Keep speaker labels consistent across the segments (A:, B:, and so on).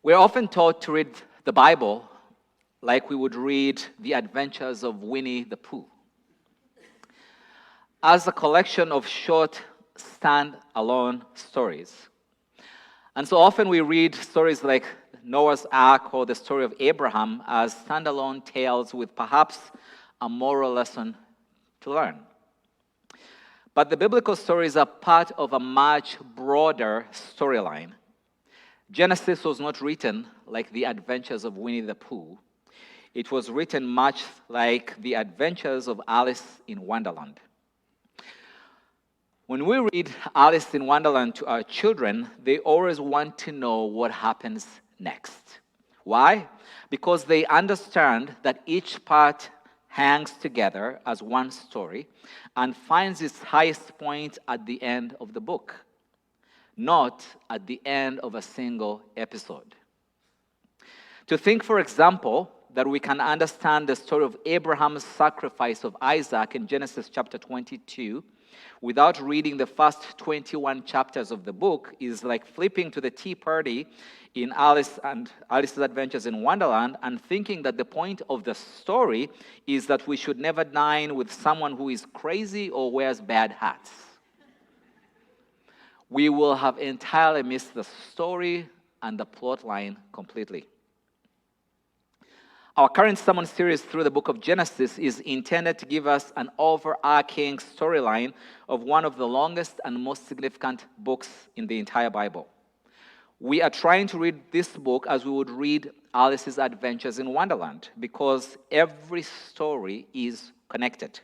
A: We're often taught to read the Bible like we would read The Adventures of Winnie the Pooh, as a collection of short, stand-alone stories. And so often we read stories like Noah's Ark or the story of Abraham as standalone tales with perhaps a moral lesson to learn. But the biblical stories are part of a much broader storyline. Genesis was not written like the adventures of Winnie the Pooh. It was written much like the adventures of Alice in Wonderland. When we read Alice in Wonderland to our children, they always want to know what happens next. Why? Because they understand that each part hangs together as one story and finds its highest point at the end of the book, not at the end of a single episode. To think, for example, that we can understand the story of Abraham's sacrifice of Isaac in Genesis chapter 22 without reading the first 21 chapters of the book is like flipping to the tea party in Alice's Adventures in Wonderland and thinking that the point of the story is that we should never dine with someone who is crazy or wears bad hats. We will have entirely missed the story and the plot line completely. Our current sermon series through the book of Genesis is intended to give us an overarching storyline of one of the longest and most significant books in the entire Bible. We are trying to read this book as we would read Alice's Adventures in Wonderland, because every story is connected.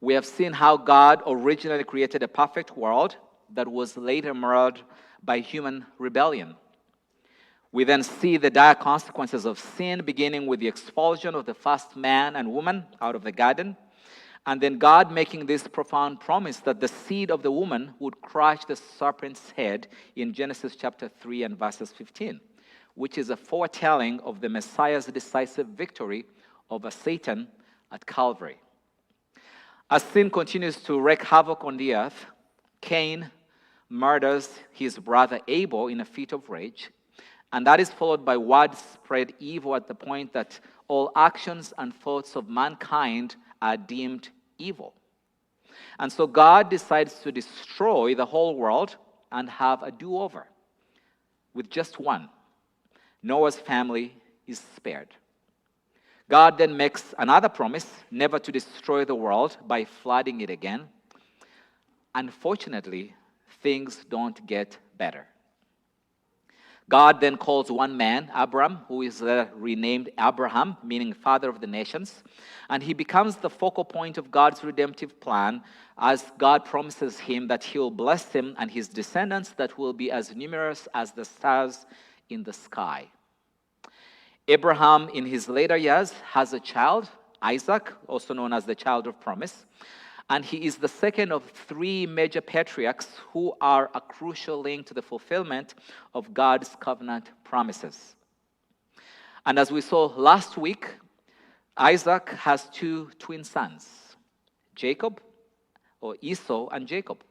A: We have seen how God originally created a perfect world that was later marred by human rebellion. We then see the dire consequences of sin, beginning with the expulsion of the first man and woman out of the garden, and then God making this profound promise that the seed of the woman would crush the serpent's head in Genesis chapter 3 and verses 15, which is a foretelling of the Messiah's decisive victory over Satan at Calvary. As sin continues to wreak havoc on the earth, Cain murders his brother Abel in a fit of rage, and that is followed by widespread evil at the point that all actions and thoughts of mankind are deemed evil. And so God decides to destroy the whole world and have a do-over with just one. Noah's family is spared. God then makes another promise never to destroy the world by flooding it again. Unfortunately, things don't get better. God then calls one man, Abram, who is renamed Abraham, meaning father of the nations, and he becomes the focal point of God's redemptive plan as God promises him that he will bless him and his descendants that will be as numerous as the stars in the sky. Abraham, in his later years, has a child, Isaac, also known as the child of promise, and he is the second of three major patriarchs who are a crucial link to the fulfillment of God's covenant promises. And as we saw last week, Isaac has two twin sons, Jacob, or Esau and Jacob.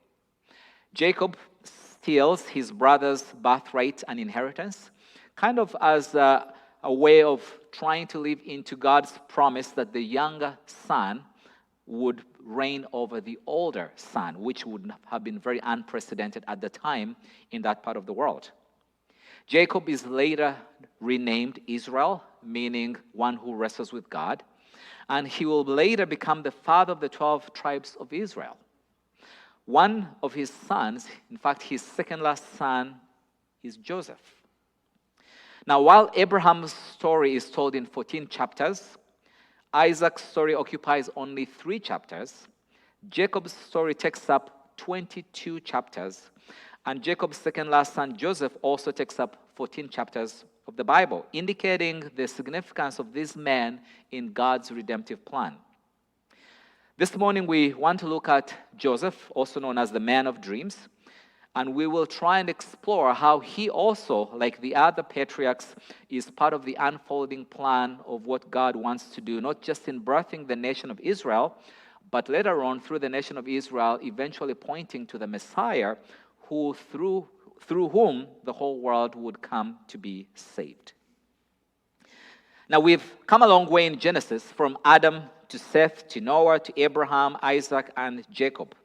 A: Jacob steals his brother's birthright and inheritance, kind of as a way of trying to live into God's promise that the younger son would reign over the older son, which would have been very unprecedented at the time in that part of the world. Jacob is later renamed Israel, meaning one who wrestles with God, and he will later become the father of the 12 tribes of Israel. One of his sons, in fact, his second last son, is Joseph. Now, while Abraham's story is told in 14 chapters, Isaac's story occupies only 3 chapters. Jacob's story takes up 22 chapters. And Jacob's second last son, Joseph, also takes up 14 chapters of the Bible, indicating the significance of this man in God's redemptive plan. This morning, we want to look at Joseph, also known as the man of dreams, and we will try and explore how he also, like the other patriarchs, is part of the unfolding plan of what God wants to do, not just in birthing the nation of Israel, but later on through the nation of Israel, eventually pointing to the Messiah, who through through whom the whole world would come to be saved. Now, we've come a long way in Genesis, from Adam to Seth to Noah to Abraham, Isaac, and Jacob.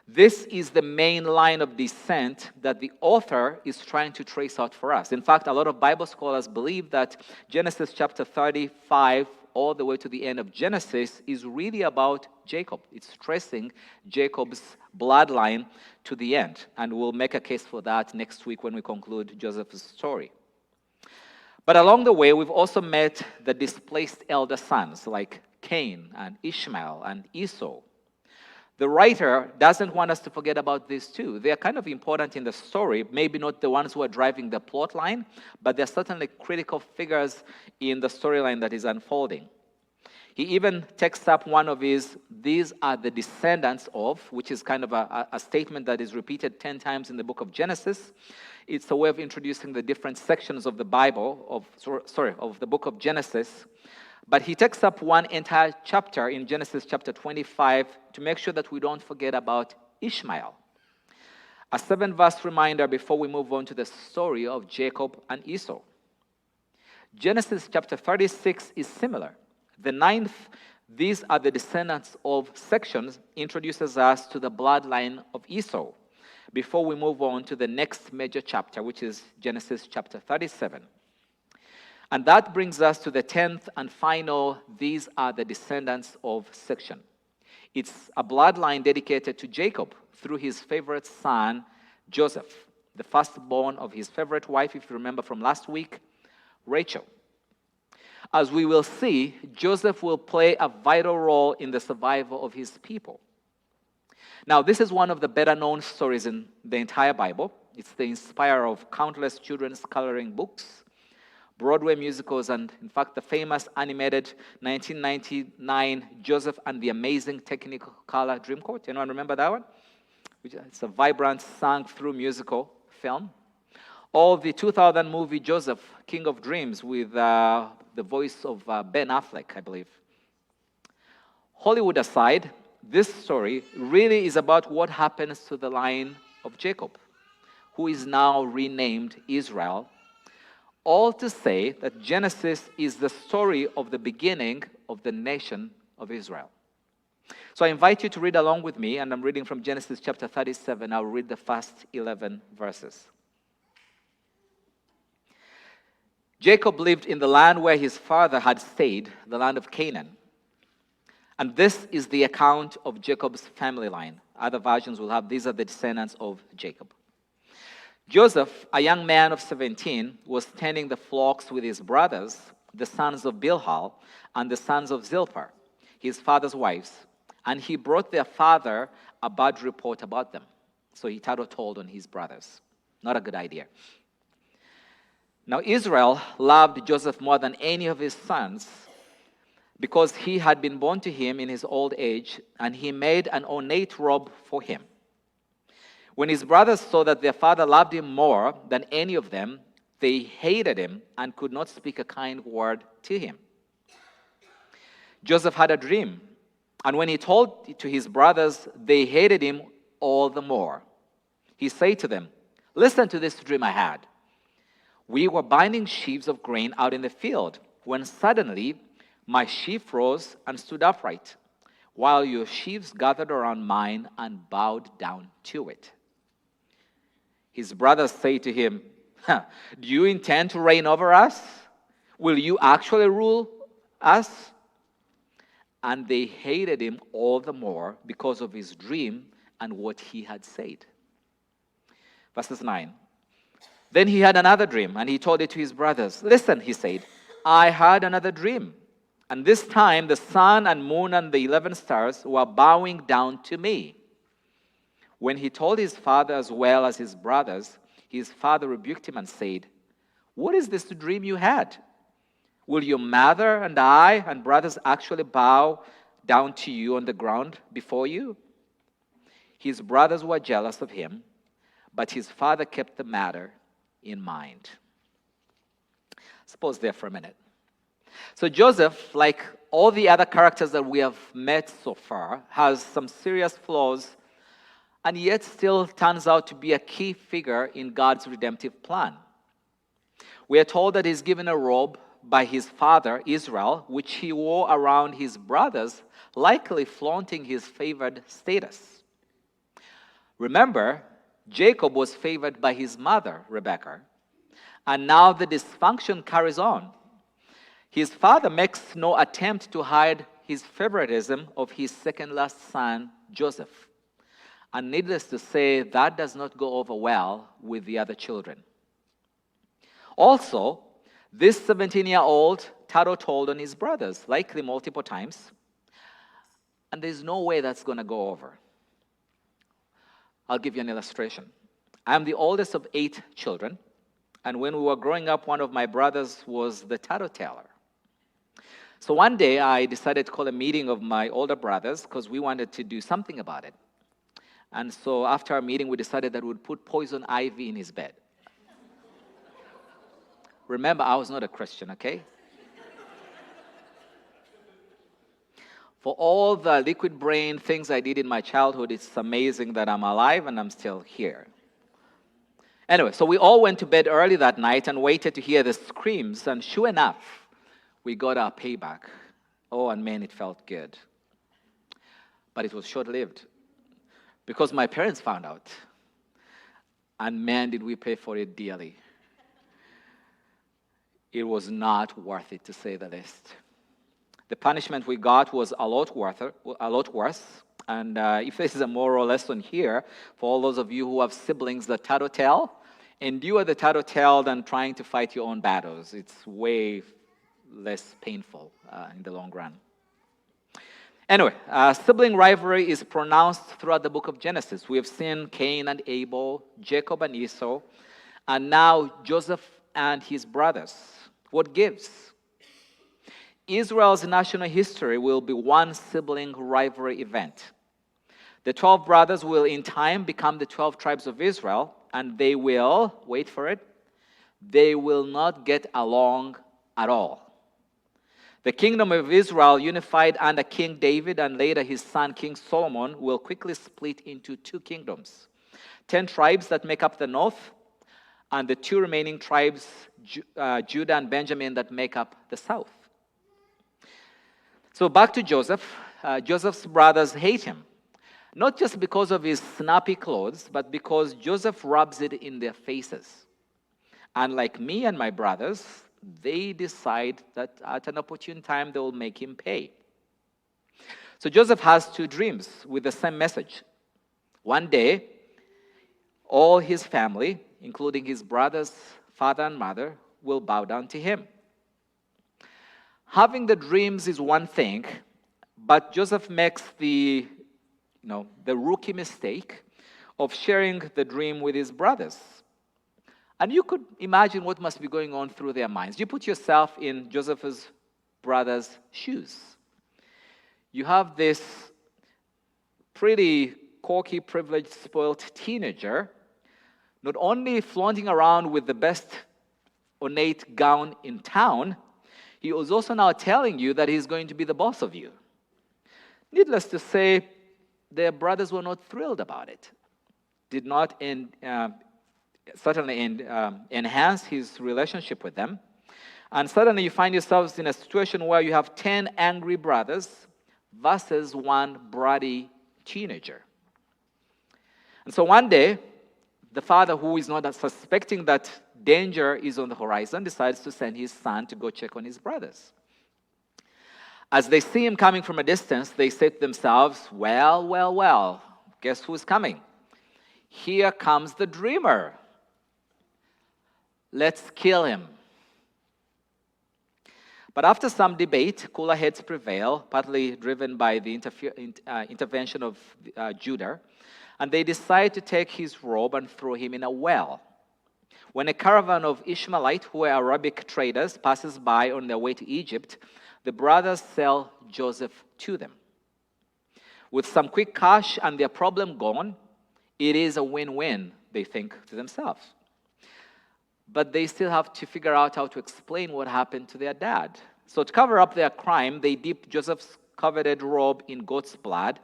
A: This is the main line of descent that the author is trying to trace out for us. In fact, a lot of Bible scholars believe that Genesis chapter 35 all the way to the end of Genesis is really about Jacob. It's tracing Jacob's bloodline to the end. And we'll make a case for that next week when we conclude Joseph's story. But along the way, we've also met the displaced elder sons like Cain and Ishmael and Esau. The writer doesn't want us to forget about these two. They are kind of important in the story, maybe not the ones who are driving the plot line, but they're certainly critical figures in the storyline that is unfolding. He even takes up one of his, these are the descendants of, which is kind of a statement that is repeated 10 times in the book of Genesis. It's a way of introducing the different sections of the Bible, of the book of Genesis. But he takes up one entire chapter in Genesis chapter 25 to make sure that we don't forget about Ishmael. A 7-verse reminder before we move on to the story of Jacob and Esau. Genesis chapter 36 is similar. The 9th, these are the descendants of sections, introduces us to the bloodline of Esau before we move on to the next major chapter, which is Genesis chapter 37. And that brings us to the 10th and final, these are the descendants of section. It's a bloodline dedicated to Jacob through his favorite son, Joseph, the firstborn of his favorite wife, if you remember from last week, Rachel. As we will see, Joseph will play a vital role in the survival of his people. Now, this is one of the better-known stories in the entire Bible. It's the inspirer of countless children's coloring books, Broadway musicals, and in fact, the famous animated 1999 Joseph and the Amazing Technicolor Dreamcoat. Anyone remember that one? It's a vibrant, sung-through musical film. Or the 2000 movie Joseph, King of Dreams, with the voice of Ben Affleck, I believe. Hollywood aside, this story really is about what happens to the line of Jacob, who is now renamed Israel. All to say that Genesis is the story of the beginning of the nation of Israel. So I invite you to read along with me, and I'm reading from Genesis chapter 37. I'll read the first 11 verses. Jacob lived in the land where his father had stayed, the land of Canaan. And this is the account of Jacob's family line. Other versions will have, these are the descendants of Jacob. Joseph, a young man of 17, was tending the flocks with his brothers, the sons of Bilhah and the sons of Zilpah, his father's wives, and he brought their father a bad report about them. So he told on his brothers. Not a good idea. Now Israel loved Joseph more than any of his sons because he had been born to him in his old age, and he made an ornate robe for him. When his brothers saw that their father loved him more than any of them, they hated him and could not speak a kind word to him. Joseph had a dream, and when he told it to his brothers, they hated him all the more. He said to them, "Listen to this dream I had. We were binding sheaves of grain out in the field, when suddenly my sheaf rose and stood upright, while your sheaves gathered around mine and bowed down to it." His brothers say to him, "Do you intend to reign over us? Will you actually rule us?" And they hated him all the more because of his dream and what he had said. Verses 9. Then he had another dream, and he told it to his brothers. "Listen," he said, "I had another dream. And this time the sun and moon and the 11 stars were bowing down to me." When he told his father as well as his brothers, his father rebuked him and said, "What is this dream you had? Will your mother and I and brothers actually bow down to you on the ground before you?" His brothers were jealous of him, but his father kept the matter in mind. Let's pause there for a minute. So Joseph, like all the other characters that we have met so far, has some serious flaws and yet still turns out to be a key figure in God's redemptive plan. We are told that he's given a robe by his father, Israel, which he wore around his brothers, likely flaunting his favored status. Remember, Jacob was favored by his mother, Rebekah, and now the dysfunction carries on. His father makes no attempt to hide his favoritism of his second-last son, Joseph. And needless to say, that does not go over well with the other children. Also, this 17-year-old tattled on his brothers, likely multiple times, and there's no way that's going to go over. I'll give you an illustration. I'm the oldest of 8 children, and when we were growing up, one of my brothers was the tattleteller. So one day, I decided to call a meeting of my older brothers because we wanted to do something about it. And so after our meeting, we decided that we'd put poison ivy in his bed. Remember, I was not a Christian, okay? For all the liquid brain things I did in my childhood, it's amazing that I'm alive and I'm still here. Anyway, so we all went to bed early that night and waited to hear the screams, and sure enough, we got our payback. Oh, and man, it felt good. But it was short-lived because my parents found out. And man, did we pay for it dearly. It was not worth it, to say the least. The punishment we got was a lot worse. And if this is a moral lesson here, for all those of you who have siblings that tattletale, endure the tattletale than trying to fight your own battles. It's way less painful in the long run. Anyway, sibling rivalry is pronounced throughout the book of Genesis. We have seen Cain and Abel, Jacob and Esau, and now Joseph and his brothers. What gives? Israel's national history will be one sibling rivalry event. The 12 brothers will in time become the 12 tribes of Israel, and they will, wait for it, they will not get along at all. The kingdom of Israel, unified under King David and later his son King Solomon, will quickly split into 2 kingdoms. 10 tribes that make up the north, and the 2 remaining tribes, Judah and Benjamin, that make up the south. So back to Joseph. Joseph's brothers hate him, not just because of his snappy clothes, but because Joseph rubs it in their faces. And like me and my brothers, they decide that at an opportune time they will make him pay. So Joseph has 2 dreams with the same message. One day, all his family, including his brothers, father and mother, will bow down to him. Having the dreams is one thing, but Joseph makes the rookie mistake of sharing the dream with his brothers. And you could imagine what must be going on through their minds. You put yourself in Joseph's brothers' shoes. You have this pretty cocky, privileged, spoiled teenager, not only flaunting around with the best ornate gown in town, he was also now telling you that he's going to be the boss of you. Needless to say, their brothers were not thrilled about it. Did not enhance his relationship with them. And suddenly you find yourselves in a situation where you have 10 angry brothers versus 1 bratty teenager. And so one day, the father, who is not suspecting that danger is on the horizon, decides to send his son to go check on his brothers. As they see him coming from a distance, they say to themselves, well, guess who's coming? Here comes the dreamer. Let's kill him. But after some debate, cooler heads prevail, partly driven by the intervention of Judah, and they decide to take his robe and throw him in a well. When a caravan of Ishmaelites, who are Arabic traders, passes by on their way to Egypt, the brothers sell Joseph to them. With some quick cash and their problem gone, it is a win-win, they think to themselves. But they still have to figure out how to explain what happened to their dad. So to cover up their crime, they dip Joseph's coveted robe in goat's blood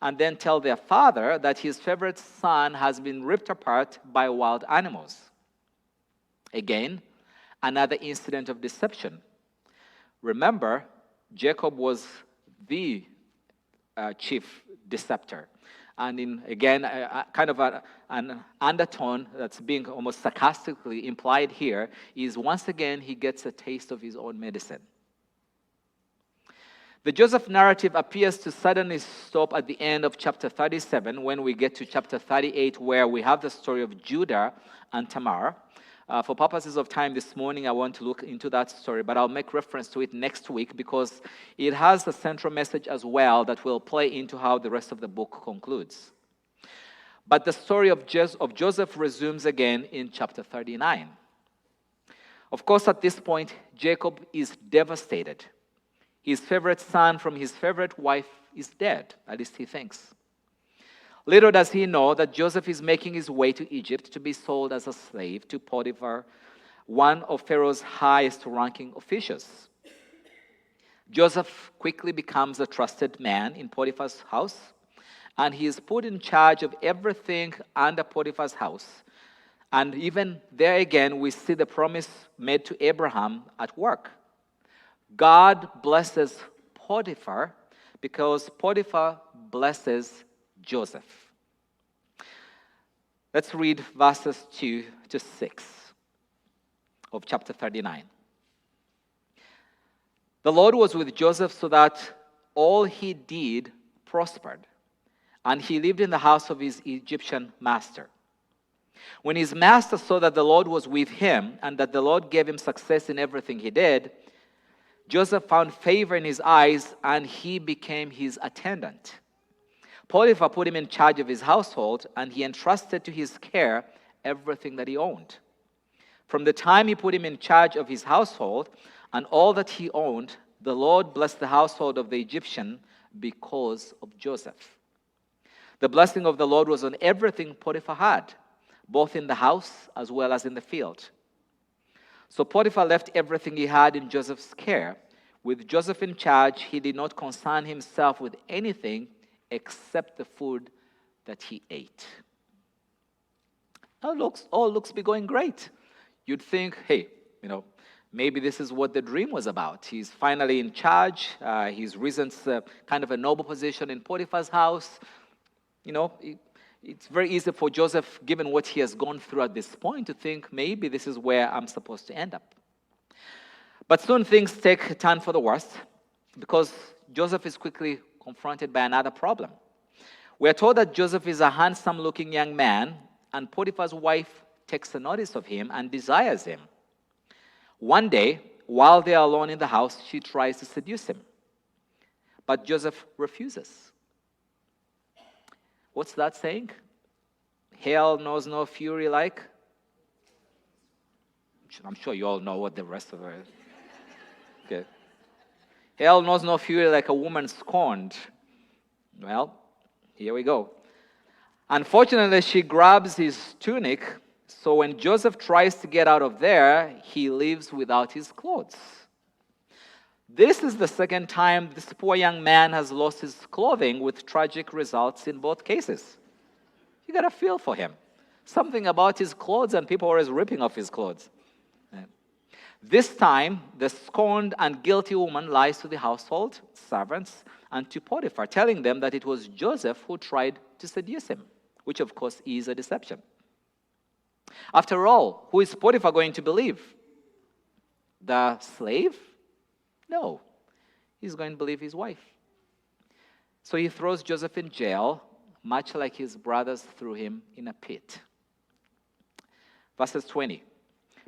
A: and then tell their father that his favorite son has been ripped apart by wild animals. Again, another incident of deception. Remember, Jacob was the chief deceptor. And in, again, an undertone that's being almost sarcastically implied here is once again he gets a taste of his own medicine. The Joseph narrative appears to suddenly stop at the end of chapter 37 when we get to chapter 38 where we have the story of Judah and Tamar. For purposes of time this morning, I want to look into that story, but I'll make reference to it next week because it has a central message as well that will play into how the rest of the book concludes. But the story of Joseph resumes again in chapter 39. Of course, at this point, Jacob is devastated. His favorite son from his favorite wife is dead, at least he thinks. Little does he know that Joseph is making his way to Egypt to be sold as a slave to Potiphar, one of Pharaoh's highest-ranking officials. Joseph quickly becomes a trusted man in Potiphar's house, and he is put in charge of everything under Potiphar's house. And even there again, we see the promise made to Abraham at work. God blesses Potiphar because Potiphar blesses Joseph. Let's read verses 2 to 6 of chapter 39. The Lord was with Joseph so that all he did prospered, and he lived in the house of his Egyptian master. When his master saw that the Lord was with him and that the Lord gave him success in everything he did, Joseph found favor in his eyes, and he became his attendant. Potiphar put him in charge of his household, and he entrusted to his care everything that he owned. From the time he put him in charge of his household and all that he owned, the Lord blessed the household of the Egyptian because of Joseph. The blessing of the Lord was on everything Potiphar had, both in the house as well as in the field. So Potiphar left everything he had in Joseph's care. With Joseph in charge, he did not concern himself with anything except the food that he ate. All looks be going great. You'd think, hey, maybe this is what the dream was about. He's finally in charge. He's risen to kind of a noble position in Potiphar's house. It's very easy for Joseph, given what he has gone through at this point, to think maybe this is where I'm supposed to end up. But soon things take a turn for the worse because Joseph is quickly confronted by another problem. We are told that Joseph is a handsome-looking young man, and Potiphar's wife takes a notice of him and desires him. One day, while they are alone in the house, she tries to seduce him. But Joseph refuses. What's that saying? Hell knows no fury like? I'm sure you all know what the rest of it is. Okay. Hell knows no fury like a woman scorned. Well, here we go. Unfortunately, she grabs his tunic, so when Joseph tries to get out of there, he leaves without his clothes. This is the second time this poor young man has lost his clothing, with tragic results in both cases. You got to feel for him. Something about his clothes, and people are always ripping off his clothes. This time, the scorned and guilty woman lies to the household, servants, and to Potiphar, telling them that it was Joseph who tried to seduce him, which of course is a deception. After all, who is Potiphar going to believe? The slave? No, he's going to believe his wife. So he throws Joseph in jail, much like his brothers threw him in a pit. Verses 20.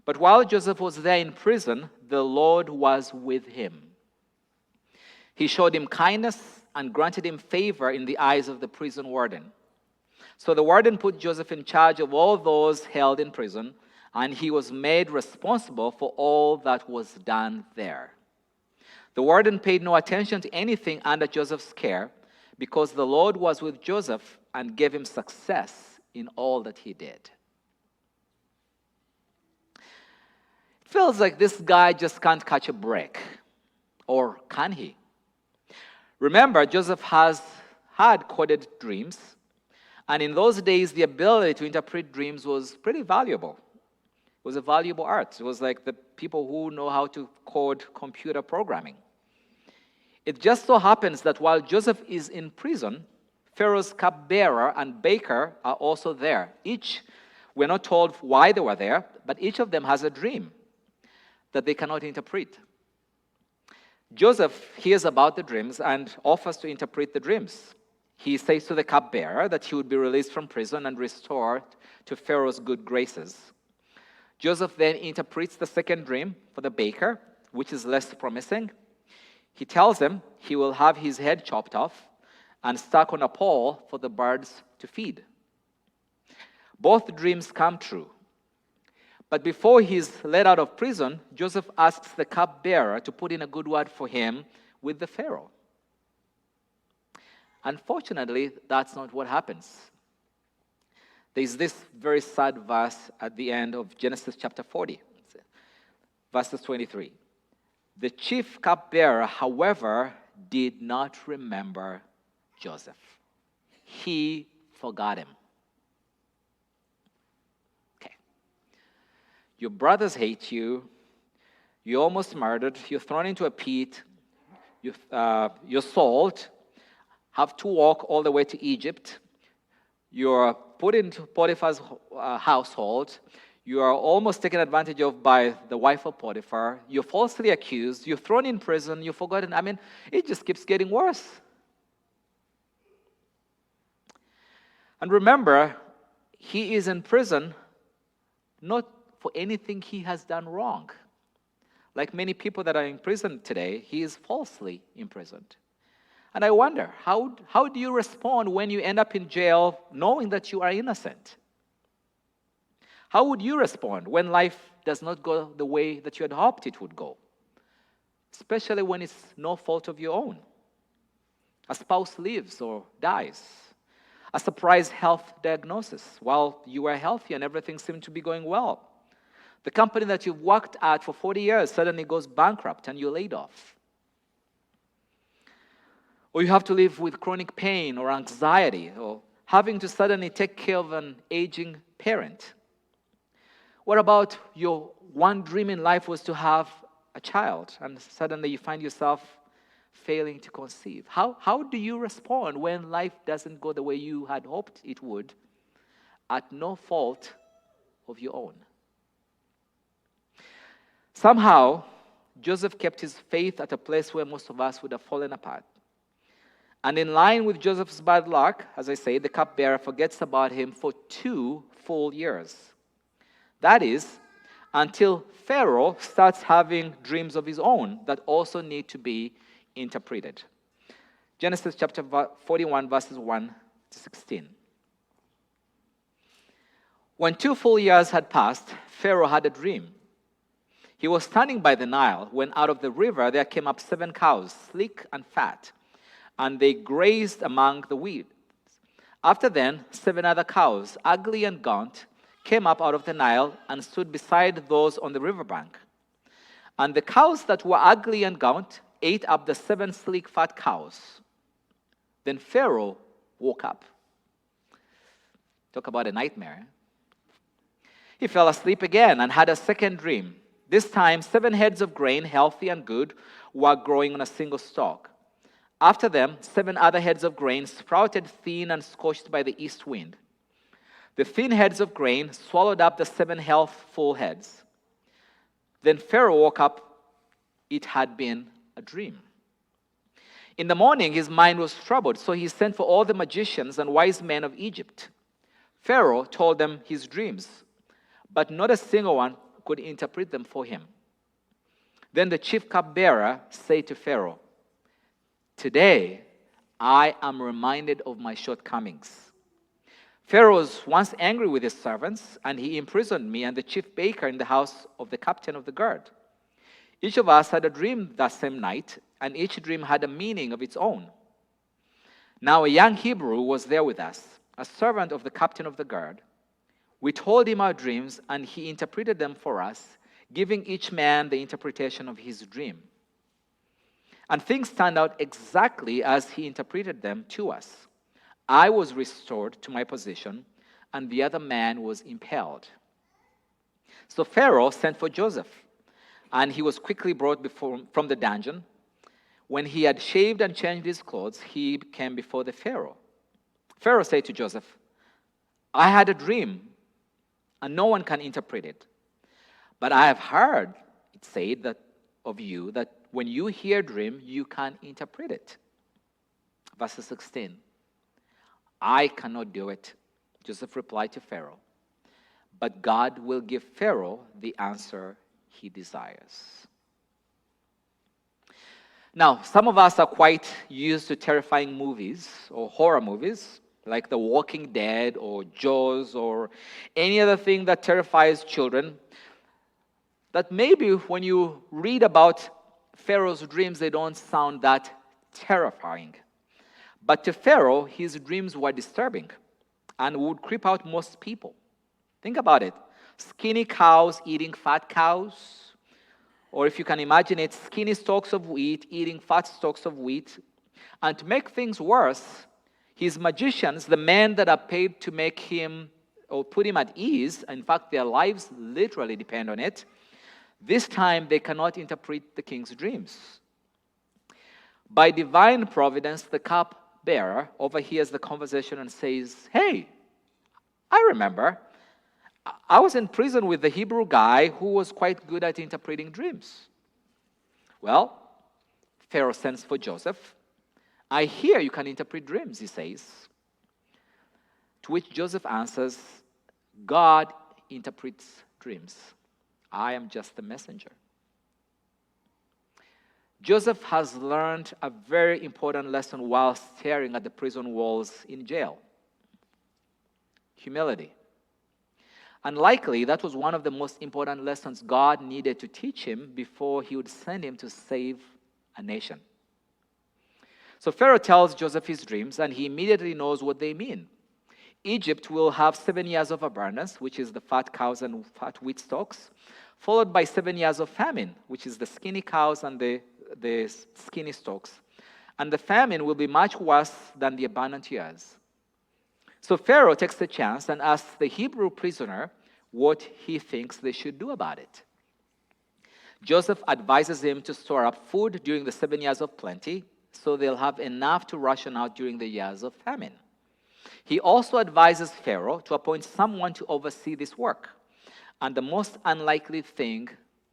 A: But while Joseph was there in prison, the Lord was with him. He showed him kindness and granted him favor in the eyes of the prison warden. So the warden put Joseph in charge of all those held in prison, and he was made responsible for all that was done there. The warden paid no attention to anything under Joseph's care, because the Lord was with Joseph and gave him success in all that he did. It feels like this guy just can't catch a break. Or can he? Remember, Joseph has had coded dreams. And in those days, the ability to interpret dreams was pretty valuable. It was a valuable art. It was like the people who know how to code computer programming. It just so happens that while Joseph is in prison, Pharaoh's cupbearer and baker are also there. We're not told why they were there, but each of them has a dream that they cannot interpret. Joseph hears about the dreams and offers to interpret the dreams. He says to the cupbearer that he would be released from prison and restored to Pharaoh's good graces. Joseph then interprets the second dream for the baker, which is less promising. He tells him he will have his head chopped off and stuck on a pole for the birds to feed. Both dreams come true. But before he's let out of prison, Joseph asks the cupbearer to put in a good word for him with the Pharaoh. Unfortunately, that's not what happens. There's this very sad verse at the end of Genesis chapter 40, verses 23. The chief cupbearer, however, did not remember Joseph. He forgot him. Okay. Your brothers hate you. You're almost murdered. You're thrown into a pit. You're sold. Have to walk all the way to Egypt. You're put into Potiphar's household. You are almost taken advantage of by the wife of Potiphar. You're falsely accused. You're thrown in prison. You're forgotten. I mean, it just keeps getting worse. And remember, he is in prison not for anything he has done wrong. Like many people that are in prison today, he is falsely imprisoned. And I wonder, how do you respond when you end up in jail knowing that you are innocent? How would you respond when life does not go the way that you had hoped it would go? Especially when it's no fault of your own. A spouse leaves or dies. A surprise health diagnosis while you were healthy and everything seemed to be going well. The company that you've worked at for 40 years suddenly goes bankrupt and you're laid off. Or you have to live with chronic pain or anxiety, or having to suddenly take care of an aging parent. What about your one dream in life was to have a child, and suddenly you find yourself failing to conceive? How do you respond when life doesn't go the way you had hoped it would, at no fault of your own? Somehow, Joseph kept his faith at a place where most of us would have fallen apart. And in line with Joseph's bad luck, as I say, the cupbearer forgets about him for 2 full years. That is, until Pharaoh starts having dreams of his own that also need to be interpreted. Genesis chapter 41, verses 1 to 16. When 2 full years had passed, Pharaoh had a dream. He was standing by the Nile when out of the river there came up 7 cows, sleek and fat, and they grazed among the weeds. After then, 7 other cows, ugly and gaunt, came up out of the Nile and stood beside those on the riverbank. And the cows that were ugly and gaunt ate up the 7 sleek fat cows. Then Pharaoh woke up. Talk about a nightmare. He fell asleep again and had a second dream. This time, 7 heads of grain, healthy and good, were growing on a single stalk. After them, 7 other heads of grain sprouted thin and scorched by the east wind. The thin heads of grain swallowed up the 7 healthful heads. Then Pharaoh woke up. It had been a dream. In the morning, his mind was troubled, so he sent for all the magicians and wise men of Egypt. Pharaoh told them his dreams, but not a single one could interpret them for him. Then the chief cupbearer said to Pharaoh, "Today, I am reminded of my shortcomings. Pharaoh was once angry with his servants, and he imprisoned me and the chief baker in the house of the captain of the guard. Each of us had a dream that same night, and each dream had a meaning of its own. Now a young Hebrew was there with us, a servant of the captain of the guard. We told him our dreams, and he interpreted them for us, giving each man the interpretation of his dream. And things turned out exactly as he interpreted them to us. I was restored to my position, and the other man was impaled. So Pharaoh sent for Joseph, and he was quickly brought from the dungeon. When he had shaved and changed his clothes, he came before the Pharaoh. Pharaoh said to Joseph, I had a dream, and no one can interpret it. But I have heard it said that of you that when you hear a dream, you can interpret it. Verse 16. I cannot do it, Joseph replied to Pharaoh. But God will give Pharaoh the answer he desires. Now, some of us are quite used to terrifying movies or horror movies, like The Walking Dead or Jaws or any other thing that terrifies children. That maybe when you read about Pharaoh's dreams, they don't sound that terrifying. But to Pharaoh, his dreams were disturbing and would creep out most people. Think about it. Skinny cows eating fat cows. Or if you can imagine it, skinny stalks of wheat eating fat stalks of wheat. And to make things worse, his magicians, the men that are paid to make him or put him at ease, in fact, their lives literally depend on it, this time they cannot interpret the king's dreams. By divine providence, the cupbearer overhears the conversation and says, hey, I remember. I was in prison with the Hebrew guy who was quite good at interpreting dreams. Well, Pharaoh sends for Joseph. I hear you can interpret dreams, he says. To which Joseph answers, God interprets dreams. I am just the messenger. Joseph has learned a very important lesson while staring at the prison walls in jail. Humility. And likely, that was one of the most important lessons God needed to teach him before he would send him to save a nation. So Pharaoh tells Joseph his dreams, and he immediately knows what they mean. Egypt will have 7 years of abundance, which is the fat cows and fat wheat stalks, followed by 7 years of famine, which is the skinny cows and the skinny stalks. And the famine will be much worse than the abundant years. So Pharaoh takes the chance and asks the Hebrew prisoner what he thinks they should do about it. Joseph advises him to store up food during the 7 years of plenty, so they'll have enough to ration out during the years of famine. He also advises Pharaoh to appoint someone to oversee this work. And the most unlikely thing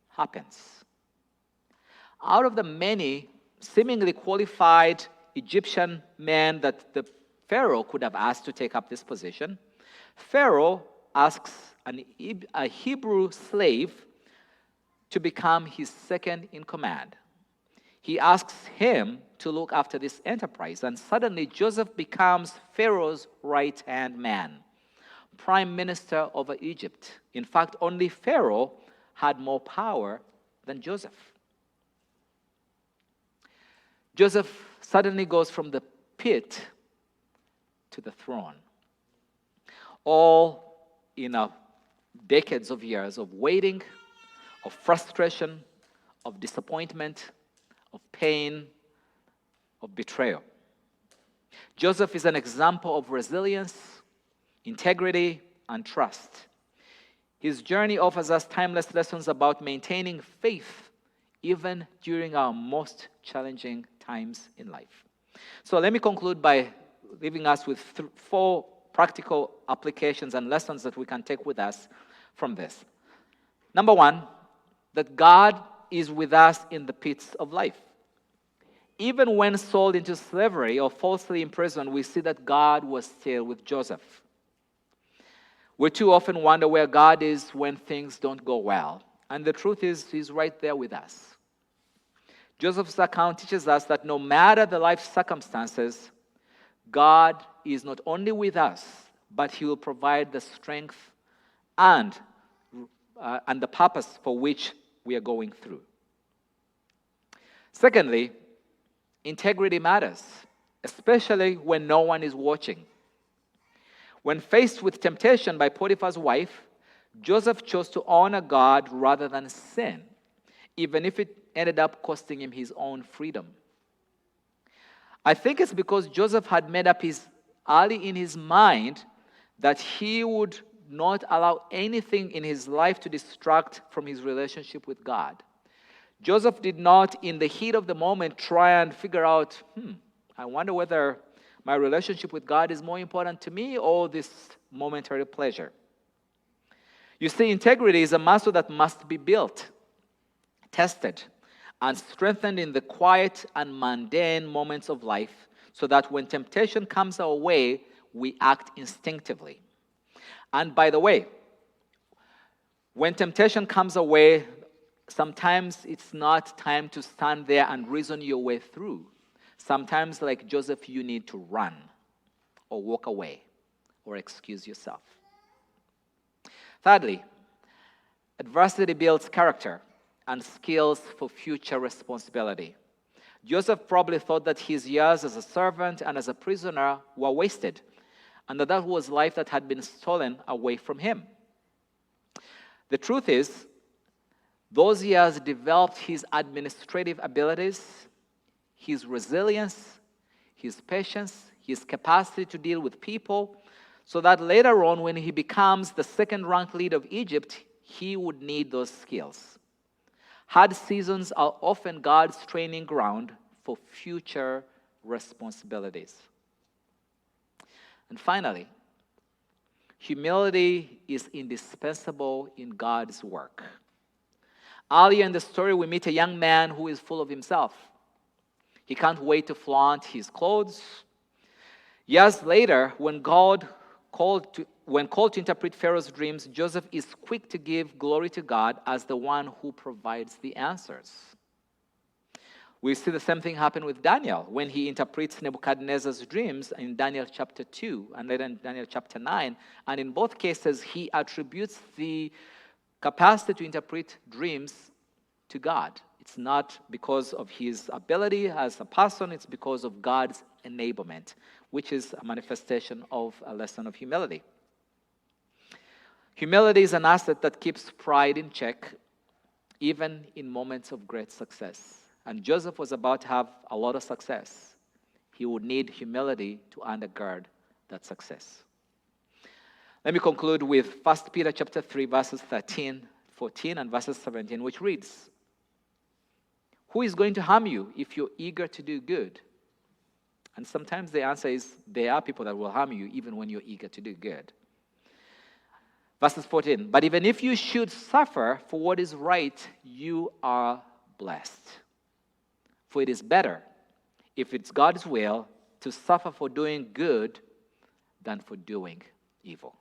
A: happens. Out of the many seemingly qualified Egyptian men that the Pharaoh could have asked to take up this position, Pharaoh asks a Hebrew slave to become his second in command. He asks him to look after this enterprise, and suddenly Joseph becomes Pharaoh's right-hand man, prime minister over Egypt. In fact, only Pharaoh had more power than Joseph. Joseph suddenly goes from the pit to the throne, all in decades of years of waiting, of frustration, of disappointment, of pain, of betrayal. Joseph is an example of resilience, integrity, and trust. His journey offers us timeless lessons about maintaining faith even during our most challenging times in life. So let me conclude by leaving us with 4 practical applications and lessons that we can take with us from this. Number 1, that God is with us in the pits of life. Even when sold into slavery or falsely imprisoned, we see that God was still with Joseph. We too often wonder where God is when things don't go well. And the truth is, He's right there with us. Joseph's account teaches us that no matter the life circumstances, God is not only with us, but He will provide the strength and the purpose for which we are going through. Secondly, integrity matters, especially when no one is watching. When faced with temptation by Potiphar's wife, Joseph chose to honor God rather than sin, even if it ended up costing him his own freedom. I think it's because Joseph had made up his early in his mind that he would not allow anything in his life to distract from his relationship with God. Joseph did not, in the heat of the moment, try and figure out, I wonder whether my relationship with God is more important to me or this momentary pleasure. You see, integrity is a muscle that must be built, tested, and strengthened in the quiet and mundane moments of life so that when temptation comes our way, we act instinctively. And by the way, when temptation comes our way, sometimes it's not time to stand there and reason your way through. Sometimes, like Joseph, you need to run or walk away or excuse yourself. Thirdly, adversity builds character and skills for future responsibility. Joseph probably thought that his years as a servant and as a prisoner were wasted, and that was life that had been stolen away from him. The truth is, those years developed his administrative abilities, his resilience, his patience, his capacity to deal with people, so that later on, when he becomes the second-ranked leader of Egypt, he would need those skills. Hard seasons are often God's training ground for future responsibilities. And finally, humility is indispensable in God's work. Earlier in the story, we meet a young man who is full of himself. He can't wait to flaunt his clothes. Years later, when called to interpret Pharaoh's dreams, Joseph is quick to give glory to God as the one who provides the answers. We see the same thing happen with Daniel when he interprets Nebuchadnezzar's dreams in Daniel chapter 2 and later in Daniel chapter 9. And in both cases, he attributes the capacity to interpret dreams to God. It's not because of his ability as a person, it's because of God's enablement, which is a manifestation of a lesson of humility. Humility is an asset that keeps pride in check, even in moments of great success. And Joseph was about to have a lot of success. He would need humility to undergird that success. Let me conclude with 1 Peter chapter 3, verses 13, 14, and verses 17, which reads, "Who is going to harm you if you're eager to do good?" And sometimes the answer is there are people that will harm you even when you're eager to do good. Verses 14, "But even if you should suffer for what is right, you are blessed. For it is better, if it's God's will, to suffer for doing good than for doing evil."